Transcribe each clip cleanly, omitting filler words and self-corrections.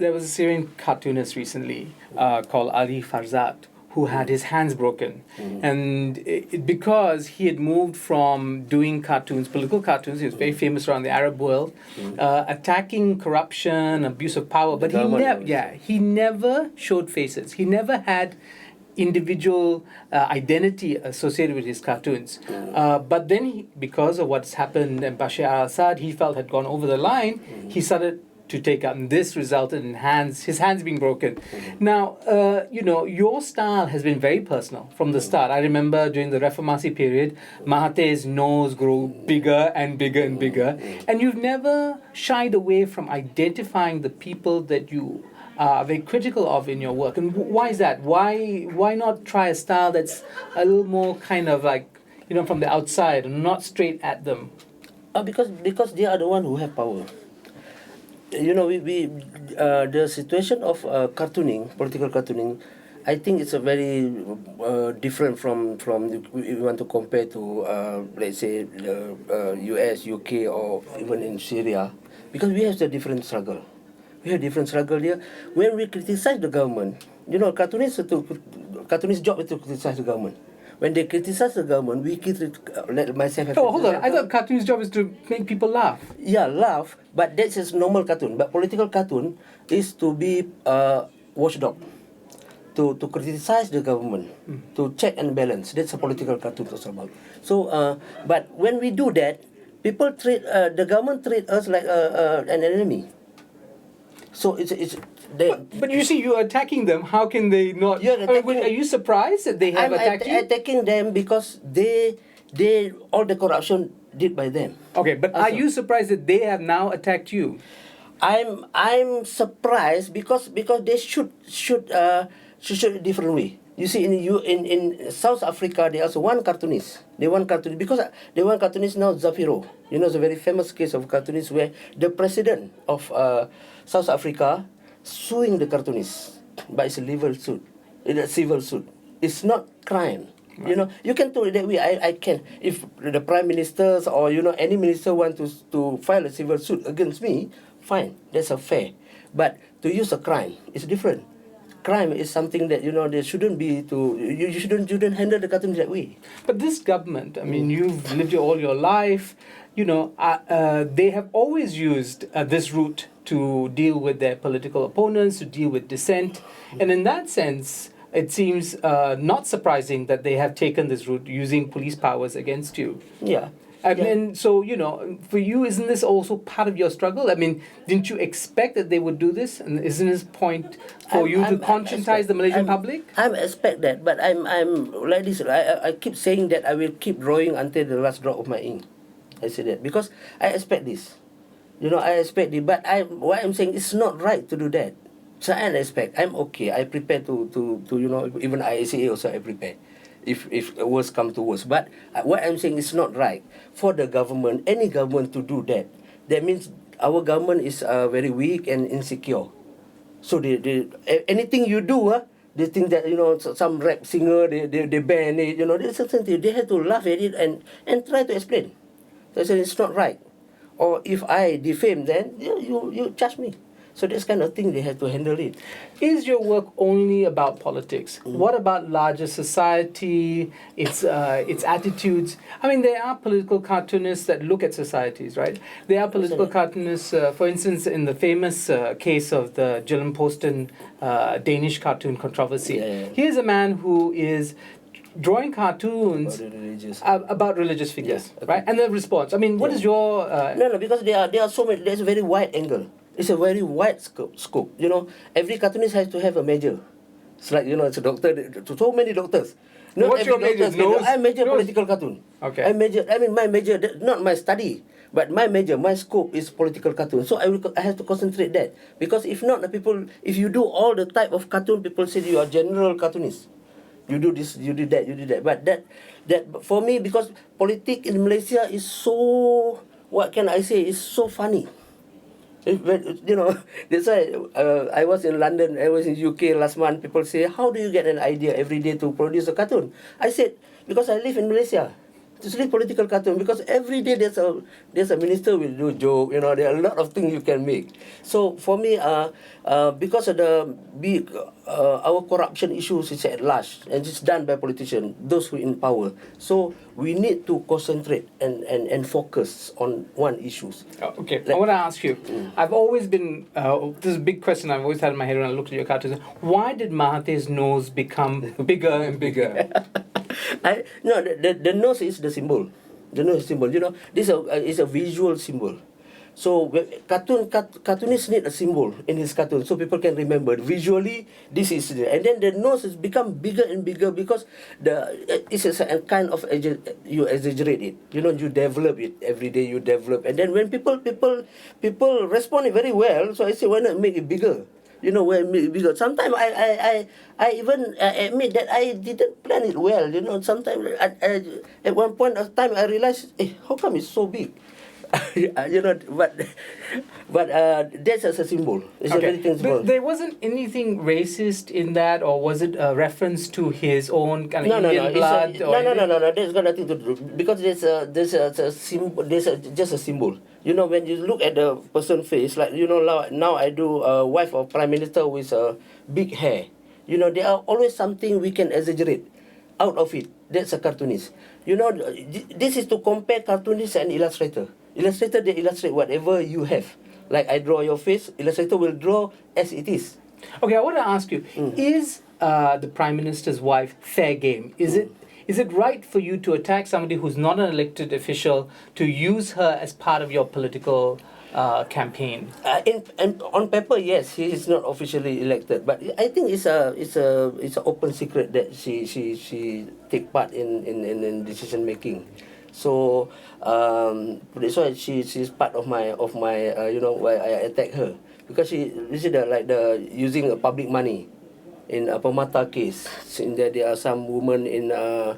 there was a Syrian cartoonist recently called Ali Farzad, who had his hands broken. And because he had moved from doing cartoons, political cartoons, he was very famous around the Arab world, attacking corruption, abuse of power, but he never showed faces. He never had individual identity associated with his cartoons. But then, because of what's happened and Bashar al-Assad, he felt had gone over the line, he started to take out, and this resulted in his hands being broken. Now, your style has been very personal from the start. I remember during the Reformasi period, Mahathir's nose grew bigger and bigger and bigger, and you've never shied away from identifying the people that you are very critical of in your work. And why is that? Why not try a style that's a little more kind of like, from the outside and not straight at them? Because they are the one who have power. The situation of political cartooning, I think it's a very different from we want to compare to let's say the US, UK, or even in Syria, because we have a different struggle. We have different struggle here. When we criticize the government, cartoonist job is to criticize the government. When they criticize the government, let myself have... hold on. I thought cartoonist job is to make people laugh. Yeah, laugh, but that's just normal cartoon. But political cartoon is to be watchdog, to criticize the government, to check and balance. That's a political cartoon it's about. So, but when we do that, the government treat us like an enemy. So but you see, you're attacking them. How can they not? Are you surprised that they have attacked you? I'm attacking them because they all the corruption did by them. Okay, but are you surprised that they have now attacked you? I'm surprised because they should a different way. You see, in South Africa, there is one cartoonist. Because the one cartoonist now Zafiro. It's a very famous case of cartoonist where the president of South Africa suing the cartoonist, but it's a civil suit. It's not crime. Right. You can do it that way. I can. If the prime ministers or any minister want to file a civil suit against me, fine. That's a fair. But to use a crime, it's different. Crime is something that there shouldn't be you shouldn't handle the cartoon that way. But this government, you've lived here all your life. They have always used this route to deal with their political opponents, to deal with dissent, and in that sense, it seems not surprising that they have taken this route using police powers against you. Yeah. And so, for you, isn't this also part of your struggle? Didn't you expect that they would do this? And isn't this point for you to conscientize the Malaysian public? I expect that, but I'm like this. I keep saying that I will keep drawing until the last drop of my ink. I say that because I expect this. I expect it, but what I'm saying is not right to do that. So I expect. I'm okay. I prepare to even ISA also I prepare. If worst come to worst. But what I'm saying is not right for the government, any government to do that. That means our government is very weak and insecure. So they anything you do, they think that some rap singer they ban it. There's something they have to laugh at it and try to explain. They say it's not right. Or if I defame, then you judge me. So this kind of thing, they have to handle it. Is your work only about politics? What about larger society, its attitudes? There are political cartoonists that look at societies, right? There are political cartoonists, for instance, in the famous case of the Gillenposten Danish cartoon controversy. Yeah. Here's a man who is drawing cartoons about religious figures, right? And the response. What is your... No, because there are so many, there's a very wide angle. It's a very wide scope. Every cartoonist has to have a major. It's like, it's a doctor, so many doctors. What's your major? I major political cartoon. Okay. My major, not my study, but my scope is political cartoon. So I have to concentrate that. Because if not, if you do all the type of cartoon, people say you are general cartoonist. You do this, you do that. But that for me, because politics in Malaysia is so, what can I say, is so funny. That's why I was in London, I was in UK last month. People say, how do you get an idea every day to produce a cartoon? I said, because I live in Malaysia. really political cartoon, because every day there's a minister will do joke. There are a lot of things you can make. So for me, because of the big our corruption issues is at large, and it's done by politicians, those who in power. So we need to concentrate and focus on one issues. Okay, I want to ask you. I've always been this is a big question I've always had in my head when I looked at your cartoons. Why did Mahathir's nose become bigger and bigger? The nose is the symbol. The nose is symbol. This is a visual symbol. So cartoonists need a symbol in his cartoon so people can remember visually this is and then the nose has become bigger and bigger because it's a kind of you exaggerate it. You develop it every day. You develop, and then when people respond it very well. So I say, why not make it bigger? Where make it bigger. Sometimes I even admit that I didn't plan it well. Sometimes at one point of time I realized, how come it's so big? But that's as a symbol. It's a very symbol. But there wasn't anything racist in that, or was it a reference to his own kind of Indian blood? No. That's got nothing to do, because there's a symbol. Just a symbol. When you look at the person's face, like now I do a wife of prime minister with big hair. There are always something we can exaggerate out of it. That's a cartoonist. This is to compare cartoonist and illustrator. Illustrator, they illustrate whatever you have. Like I draw your face, illustrator will draw as it is. Okay, I want to ask you, is the Prime Minister's wife fair game? Is it right for you to attack somebody who's not an elected official, to use her as part of your political campaign? On paper, yes, he is not officially elected, but I think it's an open secret that she take part in decision making. So that's why she's part of my why I attack her, because she the using public money in a Permata case. In there are some women in the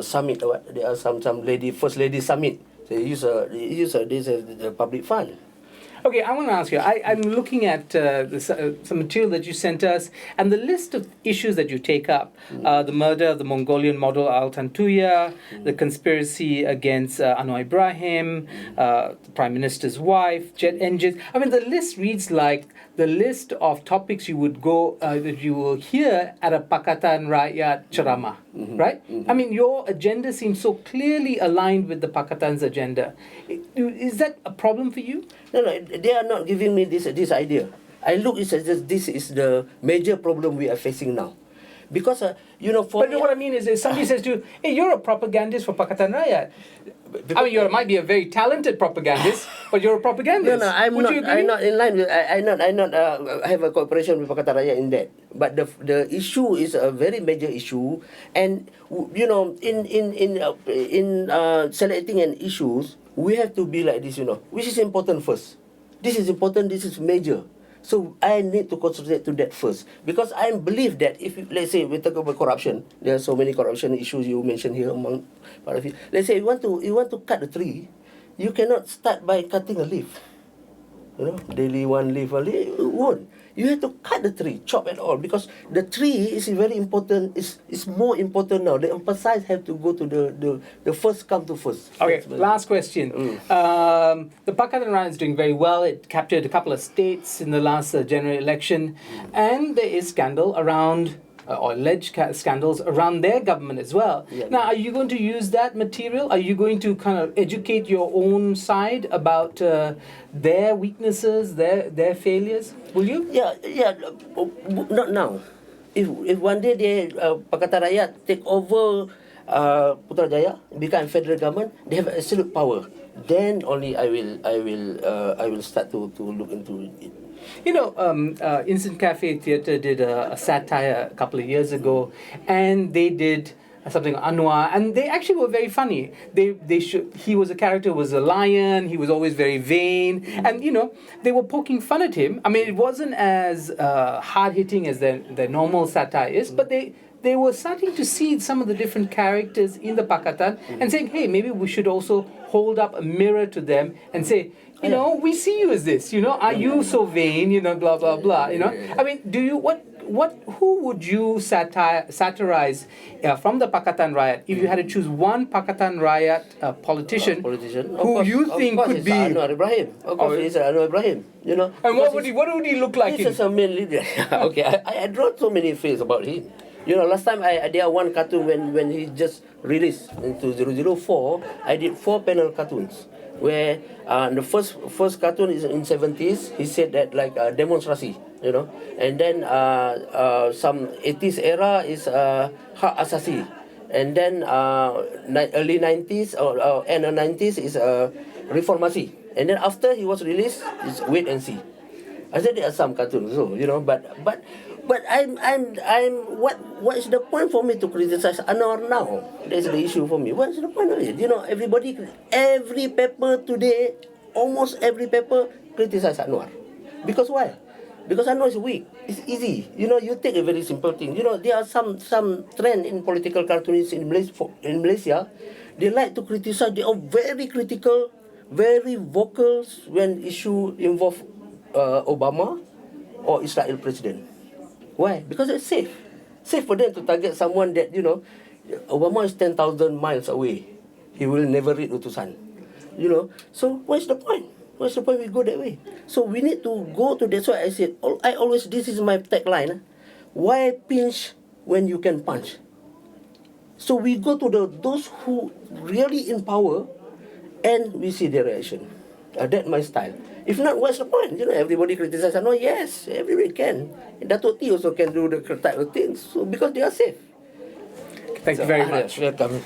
summit, or what, there are some lady, first lady summit. They use the public fund. Okay, I want to ask you, I'm looking at some material that you sent us, and the list of issues that you take up, the murder of the Mongolian model Al Tantuya, the conspiracy against Anwar Ibrahim, the Prime Minister's wife, jet engines. I mean, the list reads like the list of topics you would go, that you will hear at a Pakatan Rakyat ceramah, right? I mean, your agenda seems so clearly aligned with the Pakatan's agenda. Is that a problem for you? No, they are not giving me this idea. I look at it, this is the major problem we are facing now. Because, for But what I mean is, if somebody says to you, hey, you're a propagandist for Pakatan Rakyat. I mean, you might be a very talented propagandist, but you're a propagandist. No, I'm not in line with. I have a cooperation with Pakatan Rakyat in that. But the issue is a very major issue, and in selecting an issues, we have to be like this. Which is important first. This is important. This is major. So I need to concentrate to that first, because I believe that if, let's say, we talk about corruption, there are so many corruption issues you mentioned here among part of it. Let's say you want to cut a tree, you cannot start by cutting a leaf. Daily one leaf, it won't. You have to cut the tree, chop it all, because the tree is very important. It's more important now. The emphasis have to go to the first come to first. Okay, last question. The Pakatan Rakyat is doing very well. It captured a couple of states in the last general election, and there is scandal around, or alleged scandals around their government as well. Yeah. Now, are you going to use that material? Are you going to kind of educate your own side about their weaknesses, their failures? Will you? Yeah. Not now. If one day they Pakatan Rakyat take over Putrajaya, become federal government, they have absolute power. Then only I will start to look into it. Instant Cafe Theatre did a satire a couple of years ago, and they did something on Anwar, and they actually were very funny. He was a character, was a lion. He was always very vain, and they were poking fun at him. I mean, it wasn't as hard hitting as their normal satire is, but they were starting to see some of the different characters in the Pakatan and saying, hey, maybe we should also hold up a mirror to them and say, we see you as this, are you so vain, blah, blah, blah, I mean, who would you satirize from the Pakatan riot? If you had to choose one Pakatan riot politician, Politician. who you think of course could be, Anwar Ibrahim. Of course, it's Anwar Ibrahim. You know. and what would he look like? He's a main leader. Okay, I draw so many things about him. You know, last time there one cartoon when he just released into 004, I did 4 panel cartoons where the first cartoon is in 70s. He said that like demonstrasi, you know, and then some 80s era is hak asasi, and then early 90s or end of 90s is reformasi, and then after he was released is wait and see. I said there are some cartoons, so you know, but I'm what is the point for me to criticize Anwar now? That's the issue for me. What is the point of it? You know, every paper today, almost every paper criticize Anwar. Because why? Because Anwar is weak. It's easy. You know, you take a very simple thing. You know, there are some trend in political cartoonists in Malaysia. They like to criticize. They are very critical, very vocal when issue involve Obama or Israel president. Why? Because it's safe. Safe for them to target someone that, you know, Obama is 10,000 miles away. He will never read Utusan. You know, so what's the point? What's the point we go that way? So we need to go to, that's why I said, this is my tagline. Why pinch when you can punch? So we go to those who really in power and we see their reaction. That's my style. If not, what's the point? You know, everybody criticizes. No, yes, everybody can. Dato' T also can do the type of things. So because they are safe. Thank you very much. Welcome.